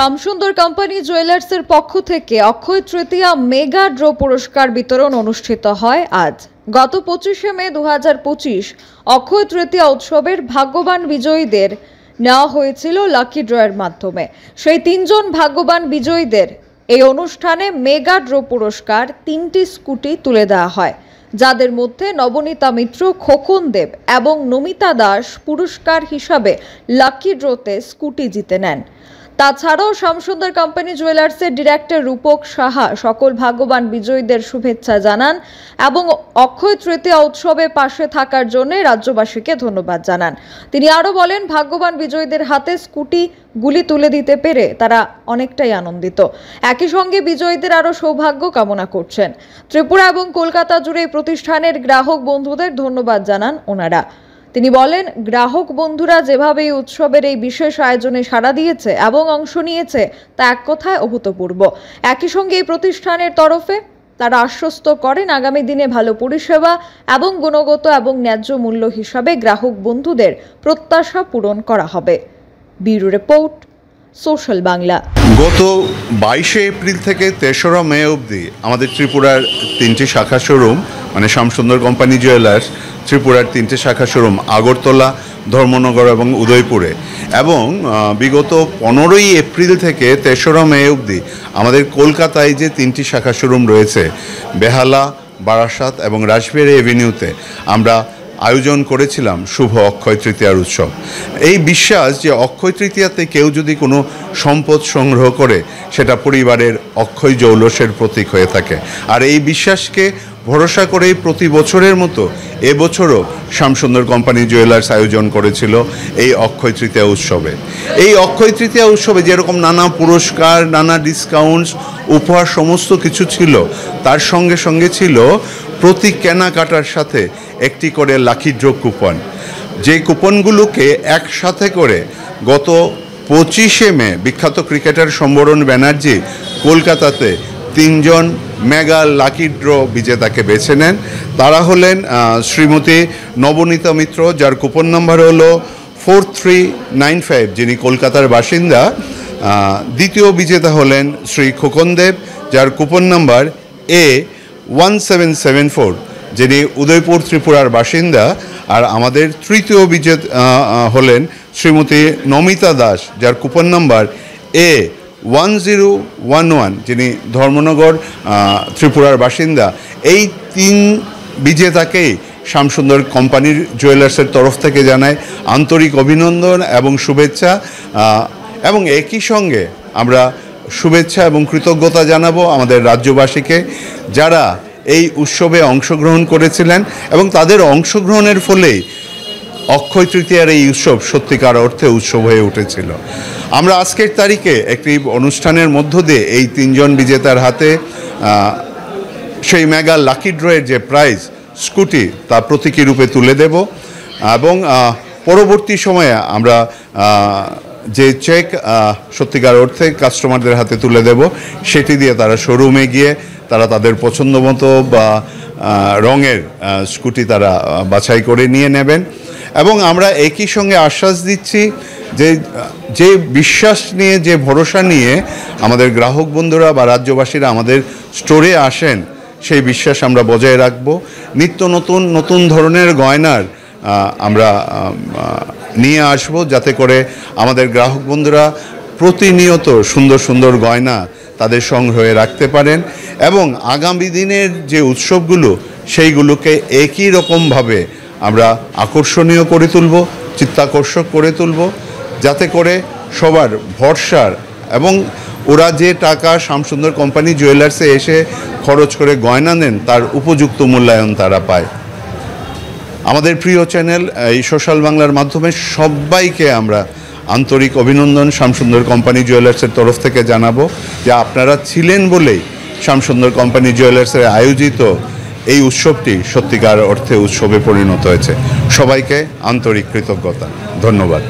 Shyamsundar company জুয়েলার্সের পক্ষ থেকে Akshaya Tritiya mega draw পুরস্কার বিতরণ অনুষ্ঠিত হয় আজ। গত 25শে মে 2025 অক্ষয় তৃতীয়া উৎসবের ভাগ্যবান বিজয়ীদের নেওয়া হয়েছিল লাকি ড্রয়ের মাধ্যমে। সেই তিনজন ভাগ্যবান বিজয়ীদের এই অনুষ্ঠানে মেগা ড্র পুরস্কার 3টি স্কুটি তুলে দেওয়া হয়, যাদের মধ্যে নবনীতা মিত্র, খোকন দেব এবং নমিতা দাস পুরস্কার হিসাবে লাকি ড্রতে স্কুটি জিতে নেন। তাছাড়াও শ্যামসুন্দর কোম্পানি জুয়েলার্সের ডিরেক্টর রূপক সাহা সকল ভাগ্যবান বিজয়ীদের শুভেচ্ছা জানান এবং অক্ষয় তৃতীয়া উৎসবে পাশে থাকার জন্য রাজ্যবাসীকে ধন্যবাদ জানান। তিনি আরও বলেন, ভাগ্যবান বিজয়ীদের হাতে স্কুটিগুলি তুলে দিতে পেরে তারা অনেকটাই আনন্দিত। একই সঙ্গে বিজয়ীদের আরও সৌভাগ্য কামনা করছেন। ত্রিপুরা এবং কলকাতা জুড়ে এই প্রতিষ্ঠানের গ্রাহক বন্ধুদের ধন্যবাদ জানান ওনারা। তিনি বলেন, গ্রাহক বন্ধুরা যেভাবে এই উৎসবের এই বিশেষ আয়োজনে সাড়া দিয়েছে এবং অংশ নিয়েছে তা এক কথায় অভূতপূর্ব। একই সঙ্গে এই প্রতিষ্ঠানের তরফে তারা আশ্বস্ত করেন আগামী দিনে ভালো পরিষেবা এবং গুণগত এবং ন্যায্য মূল্য হিসাবে গ্রাহক বন্ধুদের প্রত্যাশা পূরণ করা হবে। Bureau report, social Bangla. গত 22শে এপ্রিল থেকে 3রা মে অবধি আমাদের ত্রিপুরার 3টি শাখা শোরুম মানে শ্যামসুন্দর কোম্পানি জুয়েলার্স ত্রিপুরার 3টে শাখা শোরুম আগরতলা, ধর্মনগর এবং উদয়পুরে, এবং বিগত 15ই এপ্রিল থেকে 3রা মে অবধি আমাদের কলকাতায় যে 3টি শাখা শোরুম রয়েছে বেহালা, বারাসাত এবং রাসবিহারী এভিনিউতে আমরা আয়োজন করেছিলাম শুভ অক্ষয় তৃতীয়ার উৎসব। এই বিশ্বাস যে অক্ষয় তৃতীয়াতে কেউ যদি কোনো সম্পদ সংগ্রহ করে সেটা পরিবারের অক্ষয় জৌলসের প্রতীক হয়ে থাকে, আর এই বিশ্বাসকে ভরসা করেই প্রতি বছরের মতো এবছরও শ্যামসুন্দর কোম্পানি জুয়েলার্স আয়োজন করেছিল এই অক্ষয় তৃতীয়া উৎসবে। এই অক্ষয় তৃতীয়া উৎসবে যেরকম নানা পুরস্কার, নানা ডিসকাউন্টস, উপহার সমস্ত কিছু ছিল, তার সঙ্গে সঙ্গে ছিল প্রতি কেনাকাটার সাথে একটি করে লাকি ড্র কুপন। যে কুপনগুলোকে একসাথে করে গত 25শে মে বিখ্যাত ক্রিকেটার সম্বরণ ব্যানার্জি কলকাতাতে 3জন মেগা লাকি ড্র বিজেতাকে বেছে নেন। তারা হলেন শ্রীমতী নবনীতা মিত্র, যার কুপন নাম্বার হলো 4395, যিনি কলকাতার বাসিন্দা। দ্বিতীয় বিজেতা হলেন শ্রী খোকন দেব, যার কুপন নাম্বার A1774, যিনি উদয়পুর ত্রিপুরার বাসিন্দা। আর আমাদের তৃতীয় বিজেতা হলেন শ্রীমতী নমিতা দাস, যার কুপন নাম্বার A1011, যিনি ধর্মনগর ত্রিপুরার বাসিন্দা। এই 3 বিজেতাকেই শ্যামসুন্দর কোম্পানির জুয়েলার্সের তরফ থেকে জানায় আন্তরিক অভিনন্দন এবং শুভেচ্ছা, এবং একই সঙ্গে আমরা শুভেচ্ছা এবং কৃতজ্ঞতা জানাবো আমাদের রাজ্যবাসীকে, যারা এই উৎসবে অংশগ্রহণ করেছিলেন এবং তাদের অংশগ্রহণের ফলেই অক্ষয় তৃতীয়ার এই উৎসব সত্যিকার অর্থে উৎসব হয়ে উঠেছিল। আমরা আজকের তারিখে একটি অনুষ্ঠানের মধ্য দিয়ে এই 3জন বিজেতার হাতে সেই মেগা লাকি ড্রয়ের যে প্রাইজ স্কুটি তা প্রতীকী রূপে তুলে দেব, এবং পরবর্তী সময়ে আমরা যে চেক সত্যিকার অর্থে কাস্টমারদের হাতে তুলে দেব, সেটি দিয়ে তারা শোরুমে গিয়ে তারা তাদের পছন্দ মতো বা রঙের স্কুটি তারা বাছাই করে নিয়ে নেবেন। এবং আমরা একই সঙ্গে আশ্বাস দিচ্ছি যে বিশ্বাস নিয়ে, যে ভরসা নিয়ে আমাদের গ্রাহক বন্ধুরা বা রাজ্যবাসীরা আমাদের স্টোরে আসেন, সেই বিশ্বাস আমরা বজায় রাখব। নিত্য নতুন ধরনের গয়নার আমরা নিয়ে আসব, যাতে করে আমাদের গ্রাহক বন্ধুরা প্রতিনিয়ত সুন্দর সুন্দর গয়না তাদের সংগ্রহে রাখতে পারেন, এবং আগামী দিনের যে উৎসবগুলো সেইগুলোকে একই রকমভাবে আমরা আকর্ষণীয় করে তুলব, চিত্তাকর্ষক করে তুলব, যাতে করে সবার ভরসার এবং ওরা যে টাকা শ্যামসুন্দর কোম্পানি জুয়েলার্সে এসে খরচ করে গয়না নেন তার উপযুক্ত মূল্যায়ন তারা পায়। আমাদের প্রিয় চ্যানেল এই সোশ্যাল বাংলার মাধ্যমে সবাইকে আমরা আন্তরিক অভিনন্দন শ্যামসুন্দর কোম্পানি জুয়েলার্সের তরফ থেকে জানাবো, যে আপনারা ছিলেন বলেই শ্যামসুন্দর কোম্পানি জুয়েলার্সের আয়োজিত এই উৎসবটি সত্যিকার অর্থে উৎসবে পরিণত হয়েছে। সবাইকে আন্তরিক কৃতজ্ঞতা, ধন্যবাদ।